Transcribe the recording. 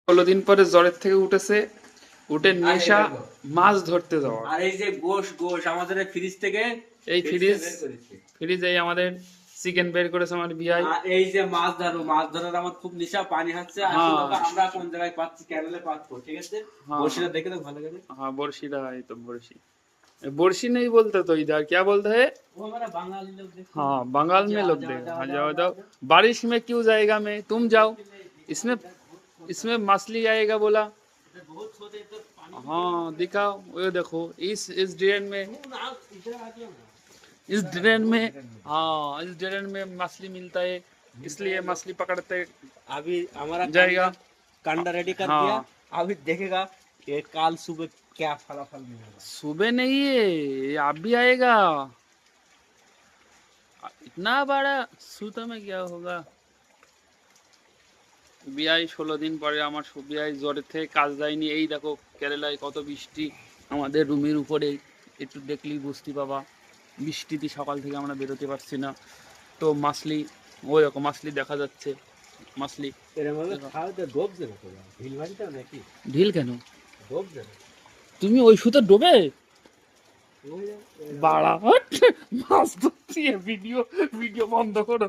16 দিন পরে জ্বরের থেকে উঠেছে, উঠে নেশা মাছ ধরতে যাওয়া। আর এই যে গোশ গোশ আমাদের ফ্রিজ থেকে এই ফ্রিজ এই আমাদের চিকেন বের করেছে আমার বিয়াই। আর এই যে মাছ ধরার আমার খুব নেশা, পানি হচ্ছে। আর আমরা কোন জায়গায় পাচ্ছি, কেরালে পাচ্ছি, ঠিক আছে। বড়শিটা দেখে তো ভালো করে। हाँ बड़शीरा है तो बड़शी, बड़शी नहीं बोलते तो इधर क्या बोलते हैं? वो हमारा बंगाली लोग देखते हैं। हाँ बंगाल में लोग देगा। हाँ जाओ जाओ, बारिश में क्यों जाएगा मैं, तुम जाओ, इसमें इसमें मछली आएगा बोला। बहुत छोटे तो पानी। हाँ दिखाओ, ये देखो इस ड्रेन में, इस ड्रेन में, हाँ इस ड्रेन में मछली मिलता है, इसलिए मछली पकड़ते अभी हमारा जाएगा। कंडा रेडी कर हाँ। दिया। अभी देखेगा कि काल सुबह क्या फलाफल मिलेगा। सुबह नहीं है, ये आप भी आएगा। इतना बड़ा सूता में क्या होगा। বিয়াই 16 দিন পরে আমার বিয়াই জ্বরের থেকে কাজ যায়নি। এই দেখো কেরালায় কত বৃষ্টি, আমাদের রুমের উপরে একটু দেখলেই বুঝতে পাবা। বৃষ্টিতে সকাল থেকে আমরা বেরোতে পারছি না। তো মাছলি, ওই রকম মাছলি দেখা যাচ্ছে। মাছলি ঢিল কেন, তুমি ওই সুতো ডোবে বাড়া মাছ ধরছি। ভিডিও ভিডিও বন্ধ করো।